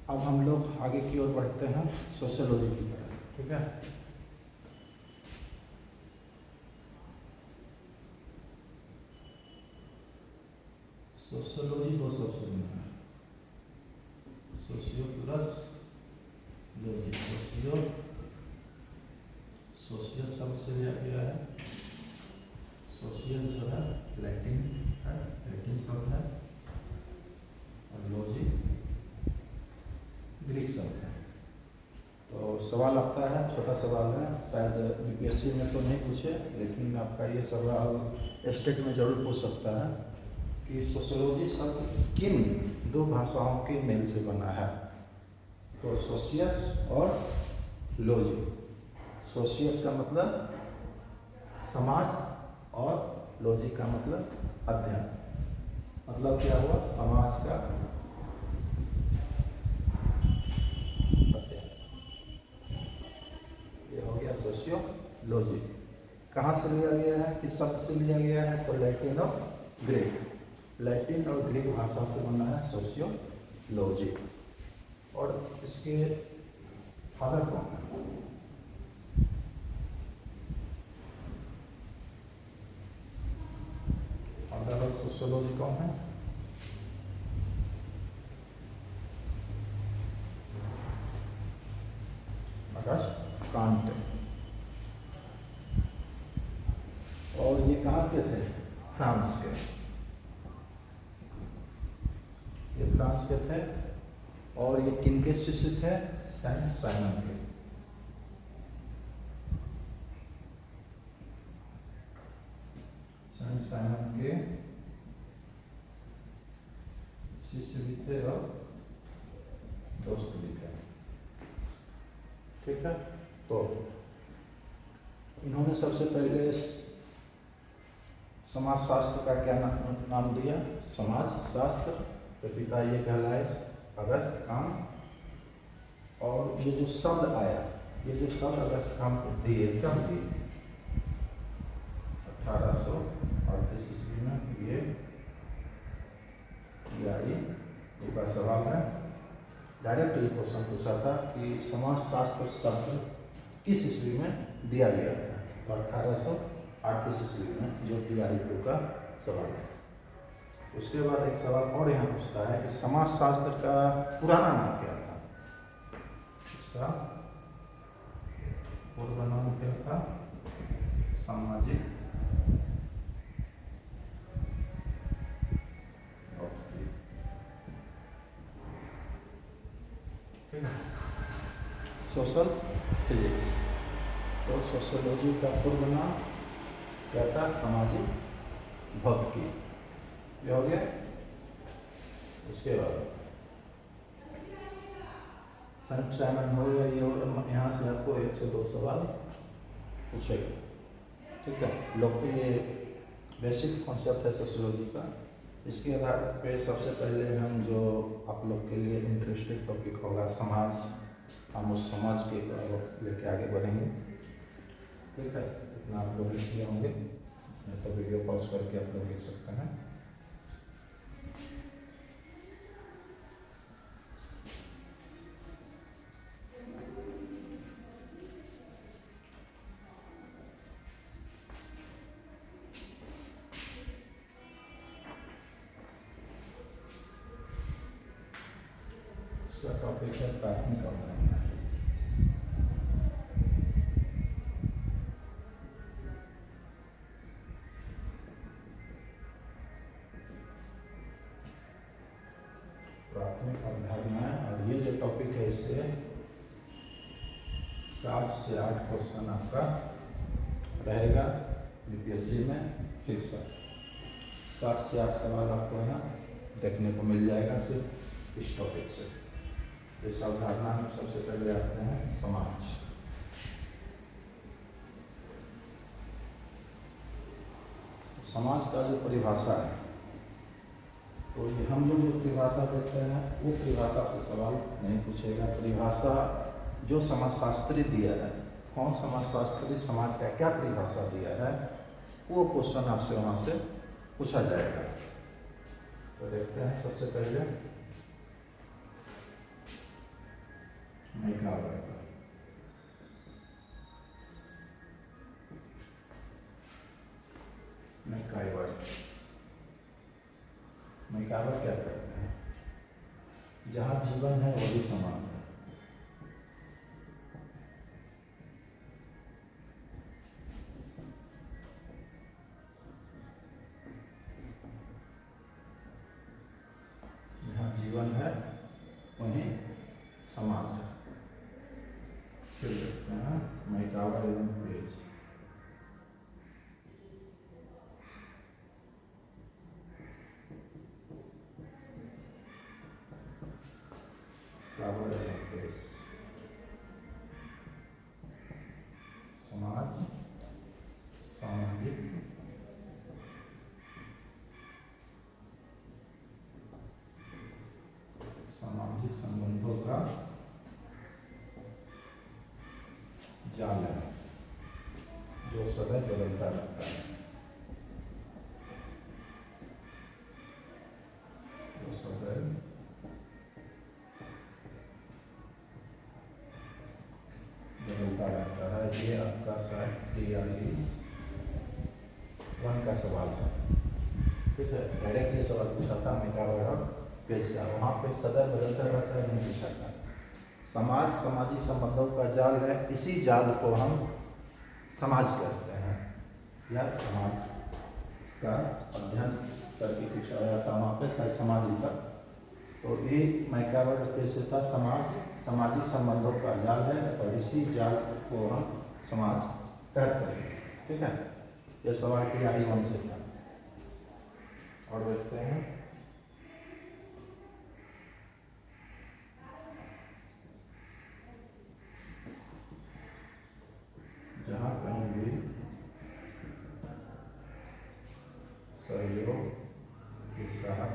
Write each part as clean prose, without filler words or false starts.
अब हम लोग आगे की ओर बढ़ते हैं सोशियोलॉजी की तरफ, ठीक है। सोशियोलॉजी दो शब्द से बना है, सोशियो प्लस लॉजी। सोशियल शब्द से लिया गया है। सोशियल जो है लैटिन है, लैटिन शब्द है, और लॉजी ग्रीक शब्द है। तो सवाल आता है, छोटा सवाल है, शायद बीपीएससी में तो नहीं पूछे, लेकिन आपका ये सवाल स्टेट में जरूर पूछ सकता है कि सोशियोलॉजी शब्द किन दो भाषाओं के मेल से बना है। तो सोशियस और लॉजी। सोशियस का मतलब समाज और लॉजी का मतलब अध्ययन। मतलब क्या हुआ, समाज का अध्ययन, ये हो गया सोशियोलॉजी। कहाँ से लिया गया है, किस शब्द से लिया गया है, तो लैटिन और ग्रीक। लैटिन और ग्रीक भाषा से बना है सोशियोलॉजी। और इसके फादर कौन है? फादर ऑफ सोशियोलॉजी कौन है? अगस्त कांट। और ये कहाँ के थे? फ्रांस के। ये फ्रांस के थे। और ये किनके शिष्य थे? सेंट साइमन के। सेंट साइमन के शिष्य भी थे और दोस्त भी थे, ठीक है। तो इन्होंने सबसे पहले समाजशास्त्र का क्या नाम दिया? समाज शास्त्र। तो पिता ये कहलाए अगस्त कांट। और ये जो शब्द आया, ये जो शब्द अगस्त कांट को दिए, कब दिए? 1838 ईस्वी में। ये का सवाल है, डायरेक्ट ये क्वेश्चन पूछा था कि समाजशास्त्र शब्द किस ईस्वी में दिया गया था? तो 1838 ईस्वी में, जो TRE2 का सवाल है। उसके बाद एक सवाल और यहाँ पूछता है कि समाजशास्त्र का पुराना नाम क्या था? इसका पूर्व नाम क्या था? सामाजिक सोशल फिजिक्स। तो सोशियोलॉजी का पूर्व नाम क्या था? सामाजिक भौतिकी। ये हो गया। उसके बाद सेंट साइमन हो गया ये, और यहाँ से आपको 1 से 2 सवाल पूछेगा, ठीक है। लोग ये बेसिक कॉन्सेप्ट है सोशियोलॉजी का। इसके आधार पे सबसे पहले हम जो आप लोग के लिए इंटरेस्टिंग टॉपिक होगा समाज, हम उस समाज के लेके आगे बढ़ेंगे, ठीक है। इतना आप लोग लिख लिए होंगे, तो वीडियो पॉज करके आप लोग लिख सकते हैं। इसका टॉपिक है प्राथमिक अवधारणा। प्राथमिक अवधारणा। और ये जो टॉपिक है, इससे 7 से 8 क्वेश्चन आपका रहेगा बीपीएससी में फिक्स है। 7 से 8 सवाल आपको यहाँ देखने को मिल जाएगा सिर्फ इस टॉपिक से। इस अवधारणा में सबसे पहले आते हैं समाज। समाज का जो परिभाषा है, तो ये हम लोग जो परिभाषा देते हैं वो परिभाषा से सवाल नहीं पूछेगा। परिभाषा जो समाजशास्त्री दिया है, कौन समाजशास्त्री समाज का क्या परिभाषा दिया है, वो क्वेश्चन आपसे वहाँ से पूछा जाएगा। तो देखते हैं सबसे पहले मैकावर का। मैकावर मैकावर क्या करते हैं? जहाँ जीवन है वही समान है। जहाँ जीवन है वहीं समाज है। फिर देखते हैं मैकावर एवं पेज। मैकावर एवं पेज, समाज, सामाजिक, सामाजिक संबंधों का जाल है जो सदैव बदलता रहता है। जो सदैव बदलता रहता है। ये आपका शायद TRE 1 का सवाल है। ठीक है, डायरेक्ट ये सवाल पूछा था मैकावर और पेज से। वहाँ पे सदैव बदलता रहता है नहीं पूछा था। समाज सामाजिक संबंधों का जाल है, इसी जाल को हम समाज कहते हैं या समाज का अध्ययन करके कुछ आया था वहाँ पे शायद समाज का। तो ये मैकावर पेज से था समाज सामाजिक संबंधों का जाल है और इसी जाल को हम समाज कहते हैं। ठीक है, ये सवाल TRE 1 से था। और देखते हैं जहाँ कहीं भी सहयोग के साथ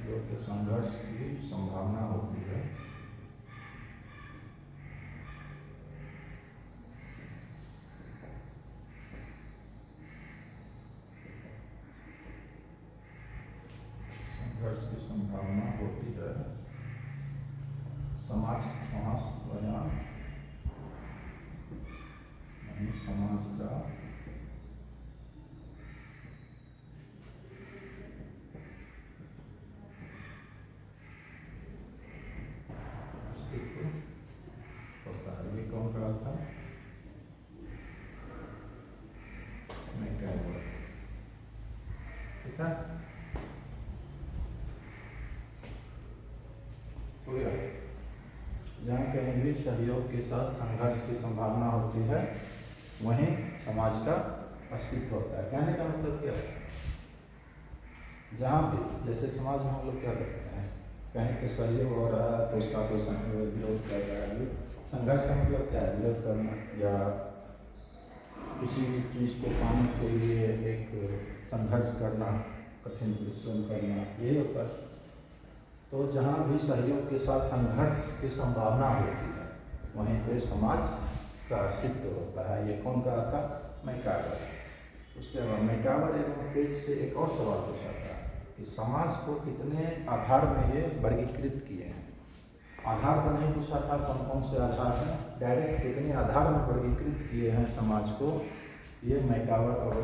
योग्य संघर्ष की संभावना होती है, संघर्ष की संभावना होती है, समाज वहाँ नहीं समाज का अस्तित्व होता है। ये कौन कहा था? मैकावर। ठीक है, हो गया। जहाँ कहीं भी सहयोग के साथ संघर्ष की संभावना होती है वहीं समाज का अस्तित्व होता है। कहने का मतलब क्या है? जहाँ भी जैसे समाज में हम लोग क्या करते हैं, कहीं पे सहयोग हो रहा है तो उसका कोई विरोध कर रहा है। संघर्ष का मतलब क्या है? विरोध करना या किसी भी चीज़ को पाने के लिए एक संघर्ष करना, कठिन परिश्रम करना, यही होता है। तो जहाँ भी सहयोग के साथ संघर्ष की संभावना होती है वहीं पे समाज का अस्तित्व होता है। ये कौन कहा था? मैकावर। उसके बाद मैकावर एवं पेज से एक और सवाल पूछा था कि समाज को कितने आधार में ये वर्गीकृत किए हैं। आधार तो नहीं पूछा था कौन कौन से आधार हैं, डायरेक्ट कितने आधार में वर्गीकृत किए हैं समाज को, ये मैकावर और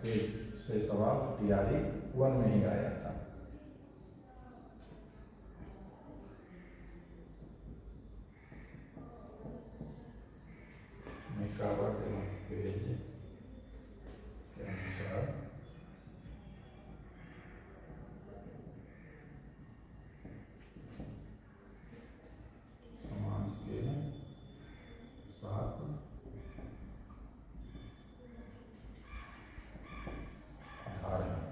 पेज से सवाल TRE 1 में ही आया था। मैकावर एवं पेज के अनुसार समाज के 7 आधार हैं।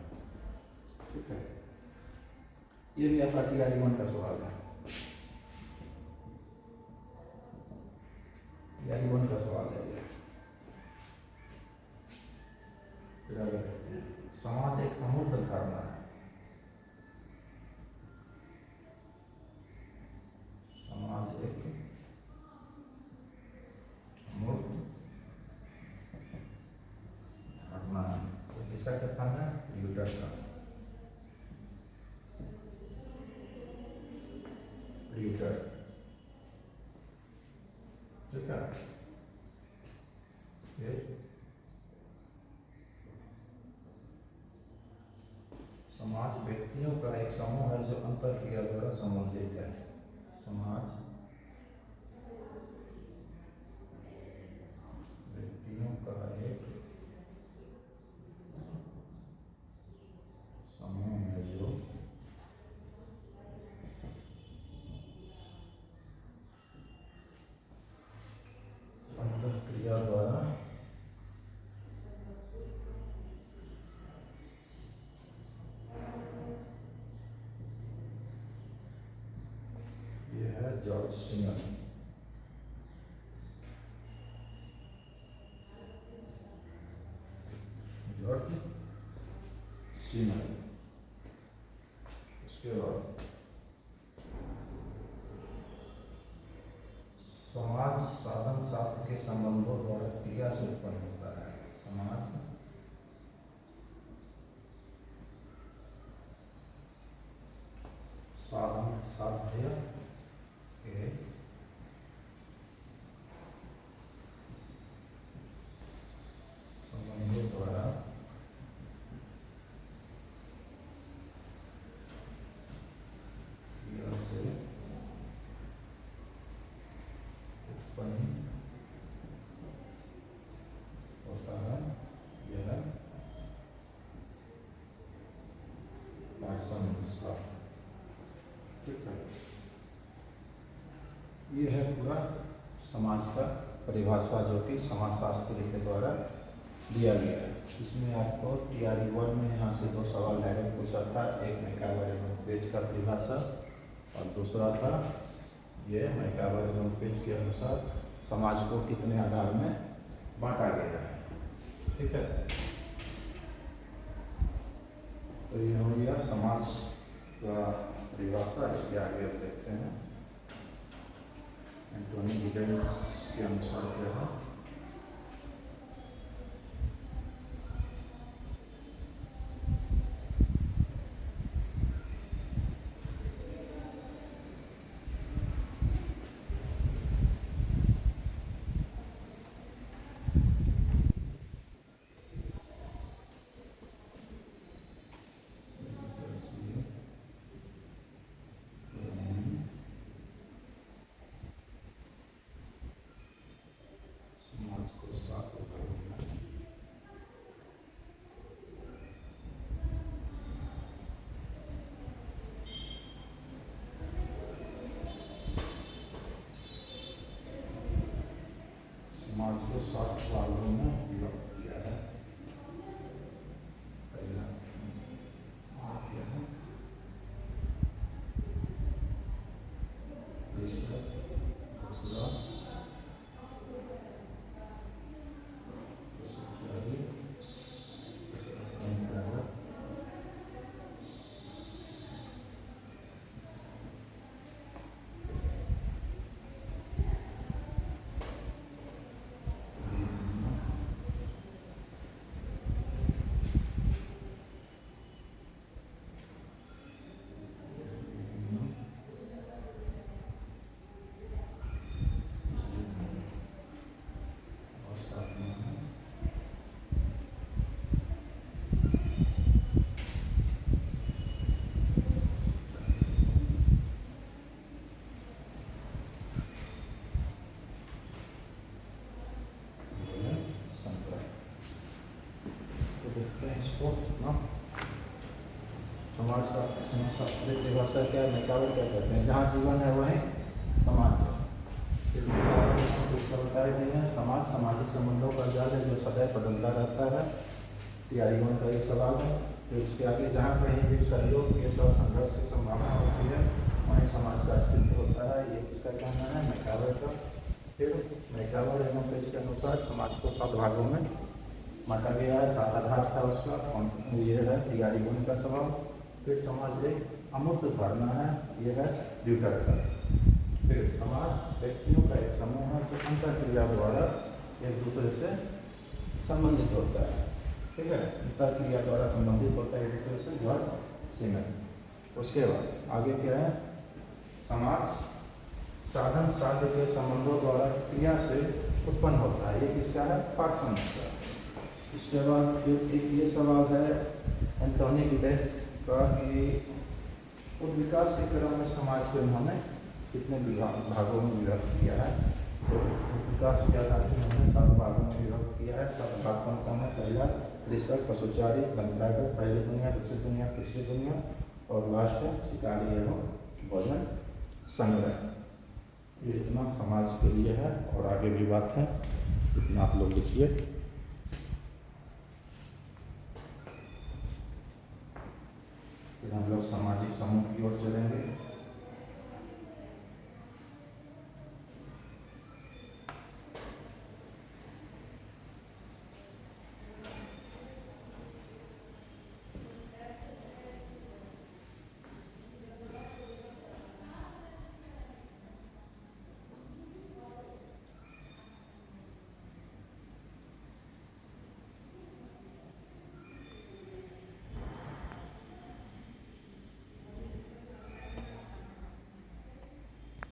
ठीक है, ये भी आपका TRE 1 का सवाल है। TRE 1 का सवाल है ये। समाज एक अमूर्त धारणा है। समाज एक अमूर्त धारणा है। तो किसका कथन है? ल्यूटर का। ड्यूटर, ठीक है। फिर समाज व्यक्तियों का एक समूह है जो अंतरक्रिया द्वारा संबंधित है। समाज व्यक्तियों का एक समूह है जो अंतरक्रिया द्वारा ये है जॉर्ज सिमन। जॉर्ज सिमन। उसके बाद समाज साधन साध्य के संबंधों द्वारा क्रिया से उत्पन्न होता है। समाज साधन साध्य के संबंधों द्वारा क्रिया से उत्पन्न होता है। यह पार्सन्स का, ठीक है। ये है पूरा समाज का परिभाषा जो कि समाजशास्त्री के द्वारा दिया गया है। इसमें आपको TRE 1 में यहाँ से 2 सवाल डायरेक्ट पूछा था। एक मैकावर एवं पेज का परिभाषा और दूसरा था ये मैकावर एवं पेज के अनुसार समाज को कितने आधार में बांटा गया है, ठीक है। तो ये हो गया समाज का परिभाषा। इसके आगे अब देखते हैं एंटोनी गिडेन्स के अनुसार क्या है। समाज को 7 भागों में विभक्त किया है। पहला क्या है, दूसरा इसको ना समाज का समाजशास्त्री की भाषा क्या है, मैकावर क्या कहते हैं। जहाँ जीवन है वहीं समाज है। फिर बताए गए हैं समाज सामाजिक संबंधों का जाल है जो सदैव बदलता रहता है। TRE 1 का एक सवाल है। फिर उसके आगे जहाँ कहीं भी सहयोग के साथ संघर्ष की संभावना होती है वहीं समाज का अस्तित्व होता है। ये किसका कहना है, मैकावर का। फिर मैकावर एवं पेज के अनुसार समाज को 7 भागों में बांटा गया है। 7 आधार था उसका। ये है TRE 1 का सवाल। फिर समाज एक अमूर्त धारणा है, यह है ड्यूटर का। फिर समाज व्यक्तियों का एक समूह है जो अंतरक्रिया द्वारा एक दूसरे से संबंधित होता है, ठीक है। अंतरक्रिया द्वारा संबंधित होता है एक दूसरे से, जॉर्ज सिमन। उसके बाद आगे क्या है, समाज साधन साध्य के संबंधों द्वारा क्रिया से उत्पन्न होता है। ये किसका है? पार्सन्स का। इसके बाद फिर एक ये सवाल है एंटोनी गिडेंस का कि विकास के क्रम में समाज को इन्होंने कितने भागों में विभक्त किया है? तो विकास क्या था कि उन्होंने 7 भागों में विभक्त किया है। 7 भाग कौन कौन है? पहला कृषक, पशुचारी, वनटाइगर, पहली दुनिया, दूसरी दुनिया, तीसरी दुनिया और लास्ट है शिकारी एवं भोजन संग्रह। ये इतना समाज के लिए है और आगे भी बात है, इतना आप लोग लिखिए। फिर हम लोग सामाजिक समूह की ओर चलेंगे।